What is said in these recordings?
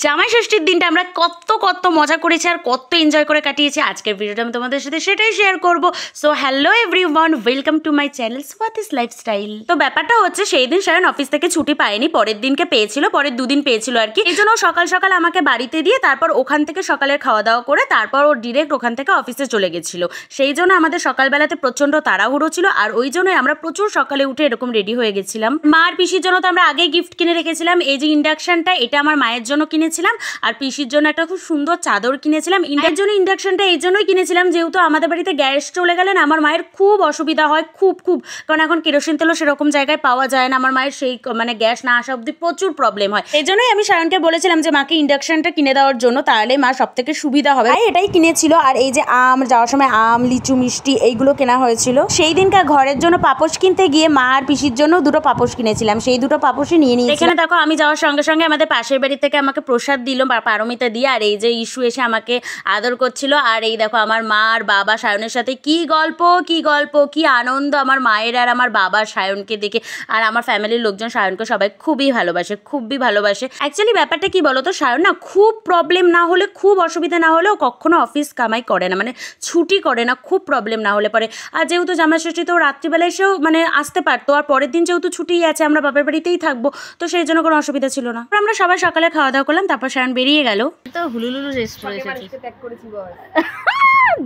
জামাই ষষ্ঠীর দিনটা আমরা কত কত মজা করেছি আর কত এনজয় করে কাটিয়েছি। আজকের ভিডিওটা আমি তোমাদের সাথে সেটাই শেয়ার করব। So hello everyone, welcome to my channel Swati's lifestyle. তো ব্যাপারটা হচ্ছে সেই দিন সায়ন অফিস থেকে ছুটি পায়নি, পরের দিনকে পেয়েছিল, পরের দুদিন পেয়েছিল আর কি। এই জন্য সকাল সকাল আমাকে বাড়িতে দিয়ে তারপর ওখান থেকে সকালের খাওয়া দাওয়া করে তারপর ও ডিরেক্ট ওখান থেকে অফিসে চলে গেছিলো। সেই জন্য আমাদের সকালবেলাতে প্রচণ্ড তাড়াহুড়ো ছিল আর ওই জন্যই আমরা প্রচুর সকালে উঠে এরকম রেডি হয়ে গেছিলাম। মার পিসির জন্য তো আমরা আগেই গিফট কিনে রেখেছিলাম। এই যে ইন্ডাকশনটা, এটা আমার মায়ের জন্য কিনেছিলাম আর পিসির জন্য একটা খুব সুন্দর চাদর কিনেছিলাম। এর জন্য ইন্ডাকশনটা এই জন্যই কিনেছিলাম যেহেতু আমাদের বাড়িতে গ্যাস চলে গেলে না আমার মায়ের খুব অসুবিধা হয়, খুব কারণ এখন কেরোসিন তেলও সেরকম জায়গায় পাওয়া যায় না। আমার মায়ের সেই মানে গ্যাস না আসা অব্দি প্রচুর প্রবলেম হয়। এই জন্যই আমি সায়নকে বলেছিলাম যে মাকে ইন্ডাকশনটা কিনে দেওয়ার জন্য, তাহলে মা সব থেকে সুবিধা হবে। এটাই কিনেছিল। আর এই যে আম, যাওয়ার সময় আম, লিচু, মিষ্টি এইগুলো কেনা হয়েছিল। সেই দিনকার ঘরের জন্য পাপোশ কিনতে গিয়ে মা আর পিসির জন্য দুটো পাপোশ কিনেছিলাম, সেই দুটো পাপোশই নিয়ে নিয়েছি। এখানে দেখো আমি যাওয়ার সঙ্গে সঙ্গে আমাদের পাশের বাড়ি থেকে আমাকে প্রসাদ দিল পারমিতা দিয়ে, আর এই যে ইস্যু এসে আমাকে আদর করছিল। আর এই দেখো আমার মা আর বাবা সায়নের সাথে কি গল্প কি আনন্দ আমার মায়ের আর আমার বাবার সায়নকে দেখে। আর আমার ফ্যামিলির লোকজন সায়নকে সবাই খুবই ভালোবাসে। অ্যাকচুয়ালি ব্যাপারটা কি বলো তো, সায়ন না খুব প্রবলেম না হলে, খুব অসুবিধা না হলেও কখনো অফিস কামাই করে না, মানে ছুটি করে না, খুব প্রবলেম না হলে পরে। আর যেহেতু জামাই ষষ্ঠী তো রাত্রিবেলা এসেও মানে আসতে পারতো, আর পরের দিন যেহেতু ছুটি আছে আমরা বাপের বাড়িতেই থাকবো, তো সেই জন্য কোনো অসুবিধা ছিল না। আমরা সবাই সকালে খাওয়া দাওয়া করলাম, তারপর সায়ন বেরিয়ে গেল। তো হুলুলুলু রেস্ট করেছি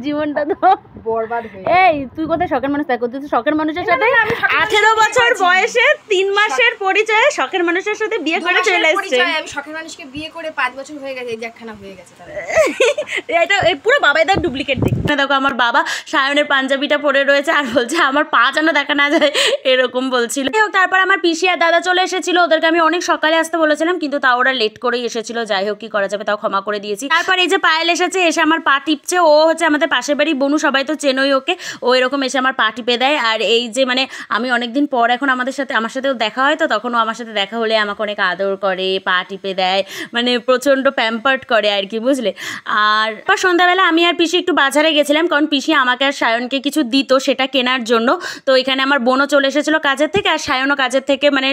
জীবনটা তো বরবাদ হয়ে। এই তুই কোথায় শখের মানুষ ত্যাগ করছিস? শখের মানুষের সাথে 18 বছর বয়সে 3 মাসের পরিচয়ে শখের মানুষের সাথে বিয়ে করে চলে এসেছে। আমি শখের মানুষকে বিয়ে করে 5 বছর হয়ে গেছে, এই যে একখানা হয়ে গেছে। এটা পুরো বাবাইদার ডুপ্লিকেট দেখো আমার বাবা সায়নের পাঞ্জাবিটা পরে রয়েছে আর বলছে আমার পা যেন দেখা না যায়, এরকম বলছিল। তারপর আমার পিসি আর দাদা চলে এসেছিল, ওদেরকে আমি অনেক সকালে আসতে বলেছিলাম কিন্তু তাও ওরা লেট করেই এসেছিল। যাই হোক, কি করা যাবে, তাও ক্ষমা করে দিয়েছি। তারপর এই যে পায়েল এসেছে, এসে আমার পা টিপছে। ও হচ্ছে আমাদের পাশের বাড়ি বনু, সবাই তো চেনই ওকে। ও এরকম এসে আমার পা টিপে দেয়। আর এই যে মানে আমি অনেকদিন পর এখন আমার সাথেও দেখা হয়, তো তখন ও আমার সাথে দেখা হলে আমাকে অনেক আদর করে, পা টিপে দেয়, মানে প্রচণ্ড প্যাম্পার্ড করে আর কি, বুঝলে। আর সন্ধ্যাবেলা আমি আর পিসি একটু বাজারে গেছিলাম, কারণ পিসি আমাকে আর সায়নকে কিছু দিত সেটা কেনার জন্য। তো এখানে আমার বোনও চলে এসেছিলো কাজের থেকে, আর সায়নও কাজের থেকে, মানে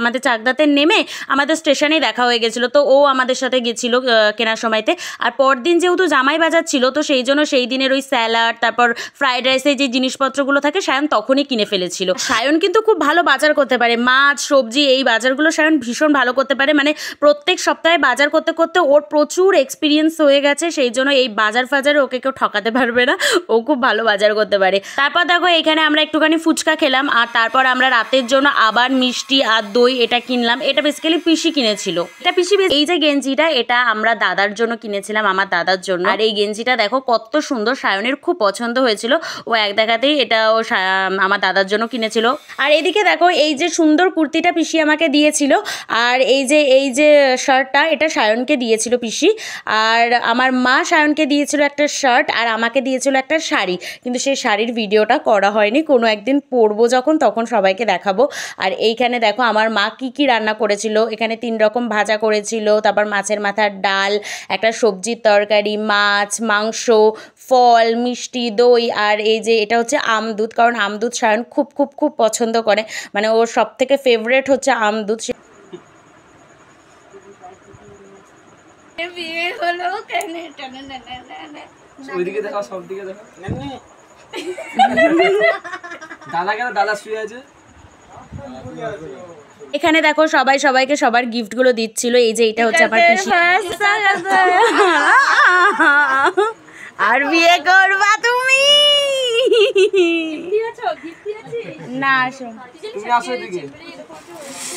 আমাদের চাকদাতে নেমে আমাদের স্টেশনেই দেখা হয়ে গেছিলো। তো ও আমাদের সাথে গেছিলো কেনার সময়তে। আর পরদিন যেহেতু জামাই বাজার ছিল, তো সেই জন্য সেই দিনের ওই স্যালাড, তারপর ফ্রাইড রাইসের যে জিনিসপত্রগুলো থাকে সায়ন তখনই কিনে ফেলেছিল। সায়ন কিন্তু খুব ভালো বাজার করতে পারে, মাছ, সবজি, এই বাজারগুলো সায়ন ভীষণ ভালো করতে পারে। মানে প্রত্যেক সপ্তাহে বাজার করতে করতে ওর প্রচুর এক্সপিরিয়েন্স হয়ে গেছে, সেই জন্য এই বাজারে ওকে কেউ ঠকাতে পারবে না, ও খুব ভালো বাজার করতে পারে। তারপর দেখো এখানে আমরা একটুখানি ফুচকা খেলাম, আর তারপর আমরা রাতের জন্য আবার মিষ্টি আর দই এটা কিনলাম। এটা বেসিক্যালি পিসি কিনেছিল। এটা পিসি, এই যে গেঞ্জিটা এটা আমরা দাদার জন্য কিনেছিলাম, আমার দাদার জন্য। আর এই গেঞ্জিটা দেখো কত সুন্দর, সায়নের খুব পছন্দ হয়েছিল। ও এক দেখাতেই এটা ও আমার দাদার জন্য কিনেছিল। আর এদিকে দেখো এই যে সুন্দর কুর্তিটা পিসি আমাকে দিয়েছিল, আর এই যে শার্টটা এটা সায়নকে দিয়েছিল পিসি। আর আমার মা সায়নকে দিয়েছিল একটা শার্ট আর আমাকে দিয়েছিল একটা শাড়ি, কিন্তু সেই শাড়ির ভিডিওটা করা হয়নি, কোনো একদিন পরবো যখন তখন সবাইকে দেখাবো। আর এইখানে দেখো আমার মা কি রান্না করেছিল। এখানে 3 রকম ভাজা করেছিল, তারপর মাছের মাথার ডাল, একটা সবজির তরকারি, মাছ, মাংস, ফল, মিষ্টি, দই। আর এই যে এটা হচ্ছে আমদুধ, কারণ আমদুধ সায়ন খুব পছন্দ করে, মানে ওর সব থেকে ফেভারেট হচ্ছে আমদুধ। বিয়ে হলো ওইদিকে দেখো, সব দিকে দেখো। দাদা শুয়ে আছে। এখানে দেখো সবাইকে সবার গিফটগুলো দিচ্ছিল। এই যে এটা হচ্ছে আমার পিসি। আর বিয়ে করবা তুমি না?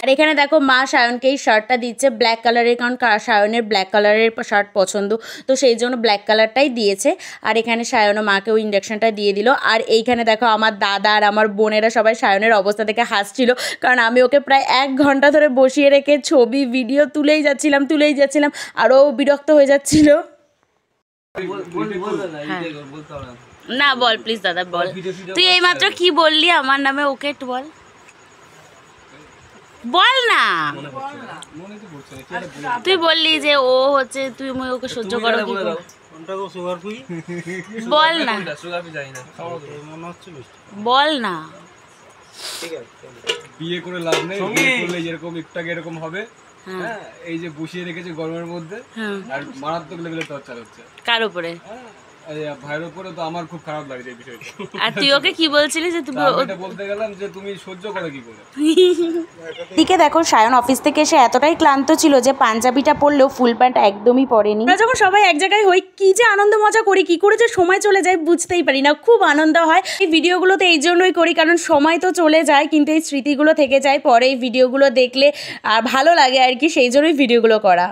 আর এখানে দেখো মা সায়নকে এই শার্টটা দিচ্ছে ব্ল্যাক কালারের, কারণ সায়নের ব্ল্যাক কালারের শার্ট পছন্দ, তো সেই জন্য ব্ল্যাক কালারটাই দিয়েছে। আর এখানে সায়নও মাকেও ইন্ডাকশনটা দিয়ে দিল। আর এইখানে দেখো আমার দাদা আর আমার বোনেরা সবাই সায়নের অবস্থা দেখে হাসছিল, কারণ আমি ওকে প্রায় 1 ঘন্টা ধরে বসিয়ে রেখে ছবি ভিডিও তুলেই যাচ্ছিলাম, আরও বিরক্ত হয়ে যাচ্ছিল। না বল প্লিজ দাদা বল, তুই এইমাত্র কি বললি আমার নামে, ওকে একটু বল না। তুই বললি যে ও হচ্ছে, তুই ওকে সহ্য করো কি, বল না বল না। বিয়ে করে লাভ নেই, বিয়ে করলে যেরকম একটু এরকম হবে হ্যাঁ এই যে বসিয়ে রেখেছে গরমের মধ্যে আর মারাত্মক লেভেলে টর্চার হচ্ছে। কার উপরে? এই ভাইয়ের উপরে তো আমার খুব খারাপ লাগছে এই বিষয়টা। আর তুই ওকে কি বলছিলি যে তুমি আমি এটা বলতে গেলাম যে তুমি সহ্য করো কি করে? দিকে দেখো সায়ন অফিস থেকে এসে এতটাই ক্লান্ত ছিল যে পাঞ্জাবিটা পরলেও ফুল প্যান্ট একদমই পরেনি। আমরা যখন সবাই এক জায়গায় হই কি যে আনন্দ মজা করি, কি করে যে সময় চলে যায় বুঝতেই পারি না, খুব আনন্দ হয়। এই ভিডিওগুলোতে এই জন্যই করি কারণ সময় তো চলে যায় কিন্তু এই স্মৃতিগুলো থেকে যায়, পরে এই ভিডিওগুলো দেখলে আর ভালো লাগে আর কি, সেই জন্যই ভিডিওগুলো করা।